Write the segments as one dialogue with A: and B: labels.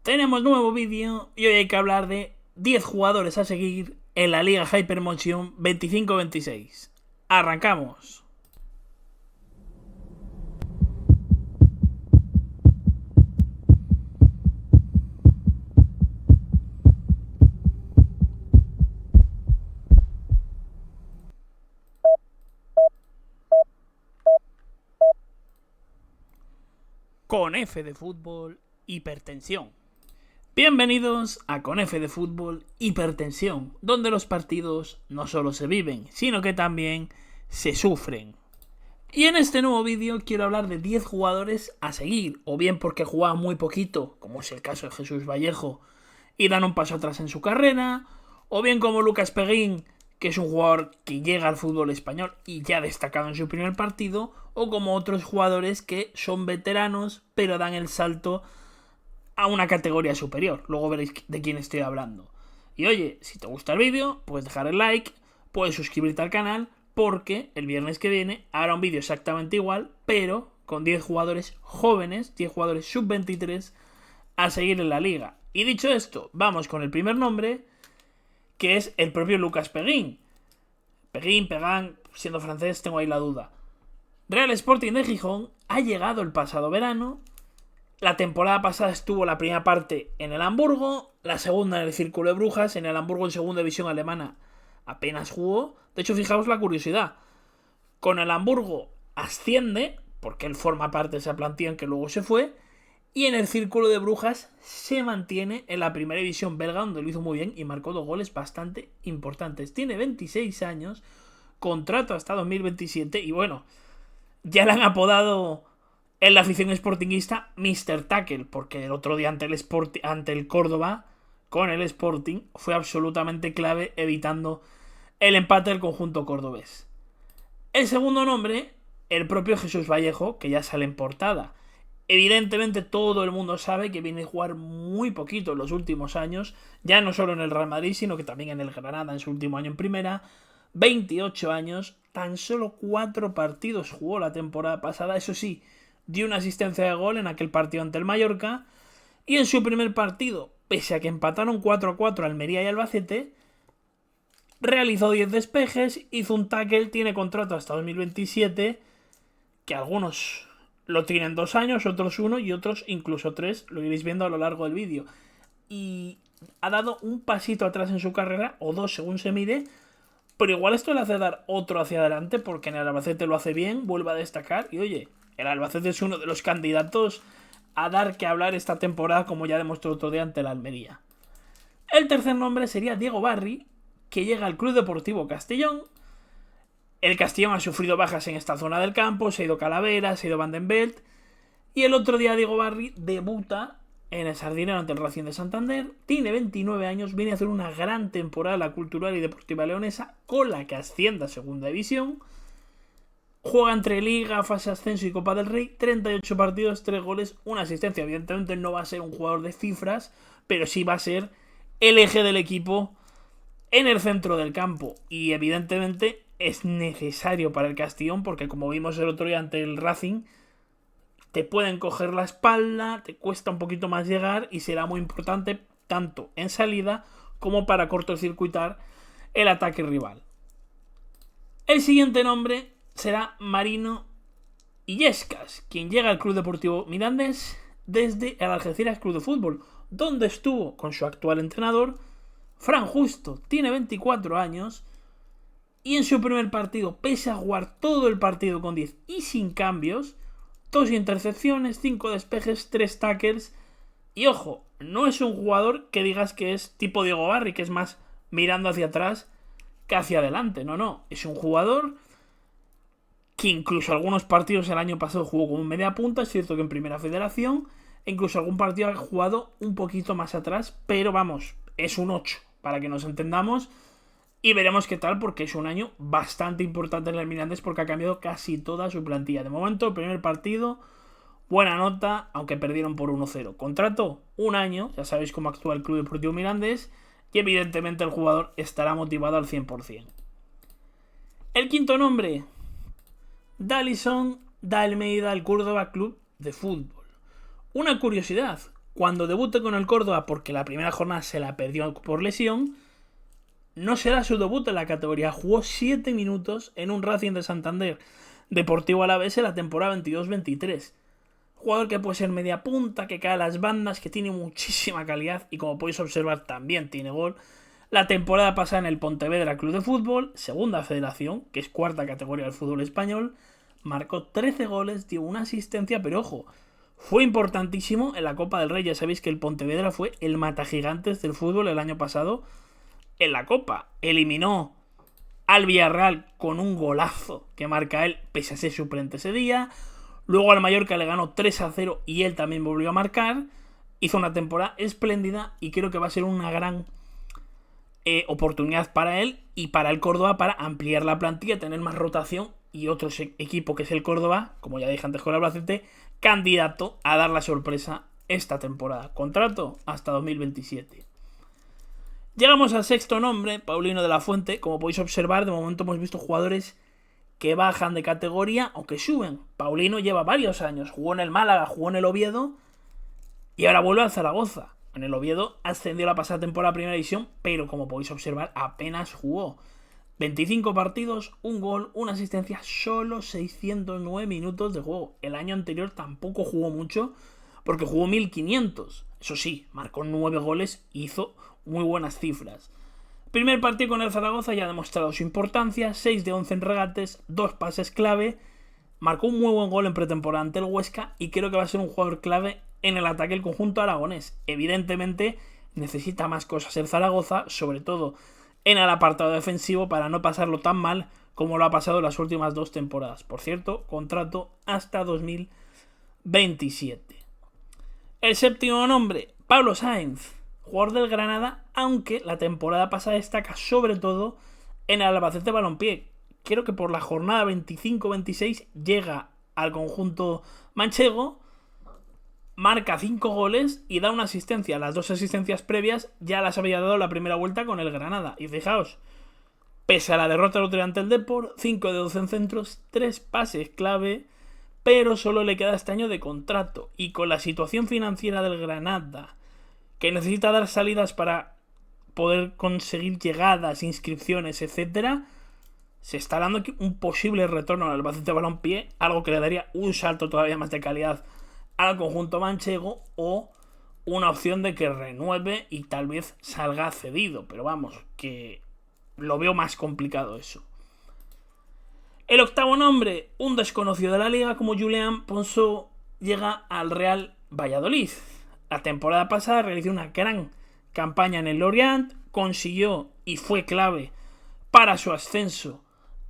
A: Tenemos nuevo vídeo y hoy hay que hablar de 10 jugadores a seguir en la Liga Hypermotion 25-26. ¡Arrancamos! Con F de fútbol, hipertensión. Bienvenidos a Con F de fútbol, hipertensión, donde los partidos no solo se viven, sino que también se sufren. Y en este nuevo vídeo quiero hablar de 10 jugadores a seguir, o bien porque juegan muy poquito, como es el caso de Jesús Vallejo, y dan un paso atrás en su carrera, o bien como Lucas Peguín, que es un jugador que llega al fútbol español y ya ha destacado en su primer partido, o como otros jugadores que son veteranos pero dan el salto a una categoría superior. Luego veréis de quién estoy hablando. Y oye, si te gusta el vídeo, puedes dejar el like, puedes suscribirte al canal, porque el viernes que viene hará un vídeo exactamente igual, pero con 10 jugadores jóvenes, 10 jugadores sub-23 a seguir en la liga. Y dicho esto, vamos con el primer nombre, que es el propio Lucas Peguín. Peguín, siendo francés, tengo ahí la duda. Real Sporting de Gijón ha llegado el pasado verano. La temporada pasada estuvo la primera parte en el Hamburgo, la segunda en el Círculo de Brujas. En el Hamburgo, en segunda división alemana, apenas jugó. De hecho, fijaos la curiosidad. Con el Hamburgo asciende, porque él forma parte de esa plantilla en que luego se fue. Y en el Círculo de Brujas se mantiene en la primera división belga, donde lo hizo muy bien y marcó 2 goles bastante importantes. Tiene 26 años, contrato hasta 2027 y bueno, ya le han apodado en la afición sportinguista Mr. Tackle, porque el otro día ante el Córdoba, con el Sporting, fue absolutamente clave evitando el empate del conjunto cordobés. El segundo nombre, el propio Jesús Vallejo, que ya sale en portada. Evidentemente todo el mundo sabe que viene a jugar muy poquito en los últimos años, ya no solo en el Real Madrid, sino que también en el Granada en su último año en primera. 28 años, tan solo 4 partidos jugó la temporada pasada, eso sí, dio una asistencia de gol en aquel partido ante el Mallorca, y en su primer partido, pese a que empataron 4-4 Almería y Albacete, realizó 10 despejes, hizo un tackle, tiene contrato hasta 2027, que algunos lo tienen 2 años, otros 1 y otros incluso 3, lo iréis viendo a lo largo del vídeo. Y ha dado un pasito atrás en su carrera, o 2 según se mide, pero igual esto le hace dar otro hacia adelante, porque en el Albacete lo hace bien, vuelve a destacar, y oye, el Albacete es uno de los candidatos a dar que hablar esta temporada, como ya demostró otro día ante la Almería. El tercer nombre sería Diego Barry, que llega al Club Deportivo Castellón. El Castellón ha sufrido bajas en esta zona del campo, se ha ido Calavera, se ha ido Van den Belt, y el otro día Diego Barry debuta en el Sardinero ante el Racing de Santander. Tiene 29 años, viene a hacer una gran temporada en la Cultural y Deportiva Leonesa, con la que asciende a Segunda División. Juega entre Liga, Fase Ascenso y Copa del Rey, 38 partidos, 3 goles, 1 asistencia. Evidentemente no va a ser un jugador de cifras, pero sí va a ser el eje del equipo en el centro del campo. Y evidentemente es necesario para el Castellón, porque como vimos el otro día ante el Racing, te pueden coger la espalda, te cuesta un poquito más llegar y será muy importante tanto en salida como para cortocircuitar el ataque rival. El siguiente nombre será Marino Illescas, quien llega al Club Deportivo Mirandés desde el Algeciras Club de Fútbol, donde estuvo con su actual entrenador, Fran Justo. Tiene 24 años y en su primer partido, pese a jugar todo el partido con 10 y sin cambios, 2 intercepciones, 5 despejes, 3 tackles. Y ojo, no es un jugador que digas que es tipo Diego Barry, que es más mirando hacia atrás que hacia adelante. No, es un jugador que incluso algunos partidos el año pasado jugó como media punta. Es cierto que en Primera Federación, e incluso algún partido ha jugado un poquito más atrás, pero vamos, es un 8, para que nos entendamos. Y veremos qué tal, porque es un año bastante importante en el Mirandés, porque ha cambiado casi toda su plantilla. De momento, el primer partido, buena nota, aunque perdieron por 1-0. Contrato, 1 año, ya sabéis cómo actúa el Club Deportivo Mirandés, y evidentemente el jugador estará motivado al 100%. El quinto nombre, Dalison da Almeida al Córdoba Club de Fútbol. Una curiosidad, cuando debute con el Córdoba, porque la primera jornada se la perdió por lesión, no será su debut en la categoría. Jugó 7 minutos en un Racing de Santander Deportivo Alavés en la temporada 22-23. Jugador que puede ser media punta, que cae a las bandas, que tiene muchísima calidad y como podéis observar también tiene gol. La temporada pasada en el Pontevedra Club de Fútbol, segunda federación, que es cuarta categoría del fútbol español, marcó 13 goles, dio una asistencia, pero ojo, fue importantísimo en la Copa del Rey. Ya sabéis que el Pontevedra fue el matagigantes del fútbol el año pasado en la Copa. Eliminó al Villarreal con un golazo que marca él, pese a ser suplente ese día. Luego al Mallorca le ganó 3-0 y él también volvió a marcar. Hizo una temporada espléndida y creo que va a ser una gran oportunidad para él y para el Córdoba para ampliar la plantilla, tener más rotación y otro equipo que es el Córdoba, como ya dije antes con el Albacete, candidato a dar la sorpresa esta temporada. Contrato hasta 2027. Llegamos al sexto nombre, Paulino de la Fuente. Como podéis observar, de momento hemos visto jugadores que bajan de categoría o que suben. Paulino lleva varios años, jugó en el Málaga, jugó en el Oviedo y ahora vuelve al Zaragoza. En el Oviedo ascendió la pasada temporada a Primera División, pero como podéis observar apenas jugó. 25 partidos, un gol, una asistencia, solo 609 minutos de juego. El año anterior tampoco jugó mucho porque jugó 1500. Eso sí, marcó 9 goles y hizo muy buenas cifras. Primer partido con el Zaragoza ya ha demostrado su importancia, 6 de 11 en regates, 2 pases clave, marcó un muy buen gol en pretemporada ante el Huesca y creo que va a ser un jugador clave en el ataque del conjunto aragonés. Evidentemente necesita más cosas el Zaragoza, sobre todo en el apartado defensivo, para no pasarlo tan mal como lo ha pasado en las últimas 2 temporadas. Por cierto, contrato hasta 2027. El séptimo nombre, Pablo Sáenz, jugador del Granada, aunque la temporada pasada destaca sobre todo en el Albacete Balompié. Creo que por la jornada 25-26 llega al conjunto manchego, marca 5 goles y da una asistencia. Las 2 asistencias previas ya las había dado la primera vuelta con el Granada. Y fijaos, pese a la derrota del otro día ante el Depor, 5 de 12 en centros, 3 pases clave, pero solo le queda este año de contrato. Y con la situación financiera del Granada, que necesita dar salidas para poder conseguir llegadas, inscripciones, etcétera, se está dando un posible retorno al Albacete Balompié, algo que le daría un salto todavía más de calidad al conjunto manchego, o una opción de que renueve y tal vez salga cedido, pero vamos, que lo veo más complicado eso. El octavo nombre, un desconocido de la liga como Julián Ponceau, llega al Real Valladolid. La temporada pasada realizó una gran campaña en el Lorient, consiguió y fue clave para su ascenso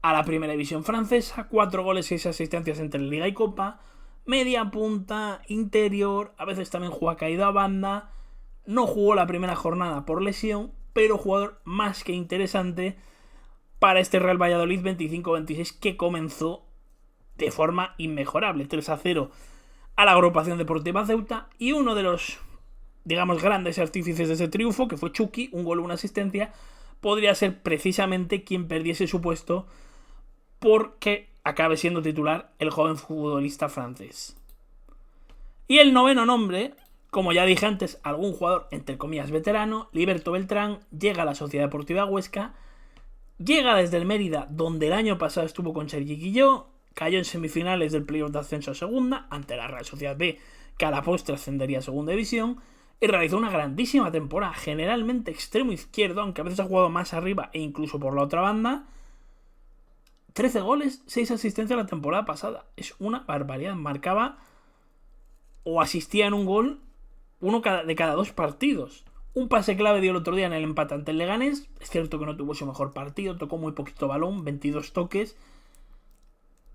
A: a la primera división francesa, 4 goles y 6 asistencias entre Liga y Copa, media punta, interior, a veces también juega caído a banda, no jugó la primera jornada por lesión, pero jugador más que interesante para este Real Valladolid 25-26 que comenzó de forma inmejorable, 3-0 a la agrupación deportiva Ceuta, y uno de los, digamos, grandes artífices de ese triunfo, que fue Chucky, un gol, una asistencia, podría ser precisamente quien perdiese su puesto porque acabe siendo titular el joven futbolista francés. Y el noveno nombre, como ya dije antes, algún jugador entre comillas veterano, Liberto Beltrán, llega a la Sociedad Deportiva Huesca, llega desde el Mérida, donde el año pasado estuvo con Sergi Guilló, cayó en semifinales del playoff de ascenso a segunda, ante la Real Sociedad B, que a la postre ascendería a segunda división, y realizó una grandísima temporada, generalmente extremo izquierdo, aunque a veces ha jugado más arriba e incluso por la otra banda. 13 goles, 6 asistencias la temporada pasada. Es una barbaridad. Marcaba o asistía en un gol uno de cada 2 partidos. Un pase clave dio el otro día en el empate ante el Leganés. Es cierto que no tuvo su mejor partido, tocó muy poquito balón, 22 toques,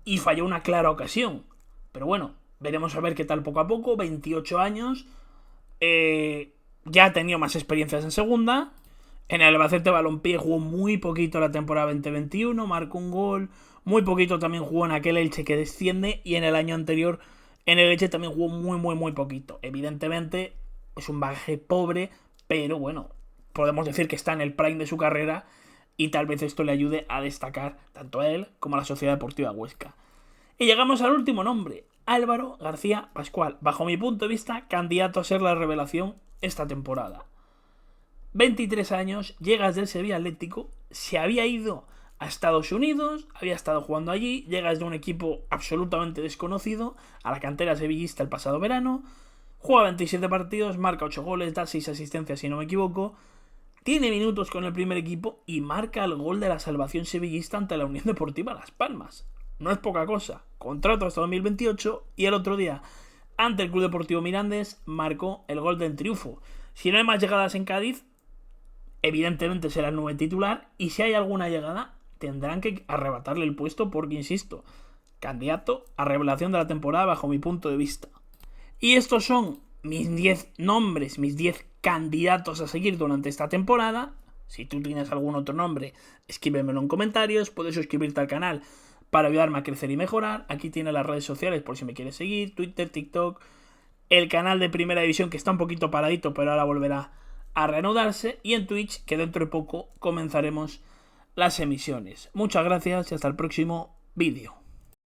A: y falló una clara ocasión. Pero bueno, veremos a ver qué tal poco a poco. 28 años, ya ha tenido más experiencias en segunda. En el Albacete Balompié jugó muy poquito la temporada 2021, marcó un gol, muy poquito también jugó en aquel Elche que desciende, y en el año anterior en el Elche también jugó muy poquito. Evidentemente es un bagaje pobre, pero bueno, podemos decir que está en el prime de su carrera y tal vez esto le ayude a destacar tanto a él como a la Sociedad Deportiva Huesca. Y llegamos al último nombre, Álvaro García Pascual, bajo mi punto de vista, candidato a ser la revelación esta temporada. 23 años, llegas del Sevilla Atlético, se había ido a Estados Unidos, había estado jugando allí, llegas de un equipo absolutamente desconocido a la cantera sevillista el pasado verano, juega 27 partidos, marca 8 goles, da 6 asistencias si no me equivoco, tiene minutos con el primer equipo y marca el gol de la salvación sevillista ante la Unión Deportiva Las Palmas. No es poca cosa, contrato hasta 2028 y el otro día, ante el Club Deportivo Mirandés, marcó el gol del triunfo. Si no hay más llegadas en Cádiz, evidentemente será el nuevo titular y si hay alguna llegada, tendrán que arrebatarle el puesto porque, insisto, candidato a revelación de la temporada bajo mi punto de vista. Y estos son mis 10 nombres, mis 10 candidatos a seguir durante esta temporada. Si tú tienes algún otro nombre, escríbemelo en comentarios, puedes suscribirte al canal para ayudarme a crecer y mejorar. Aquí tienes las redes sociales por si me quieres seguir, Twitter, TikTok, el canal de Primera División que está un poquito paradito pero ahora volverá a reanudarse, y en Twitch que dentro de poco comenzaremos las emisiones. Muchas gracias y hasta el próximo vídeo.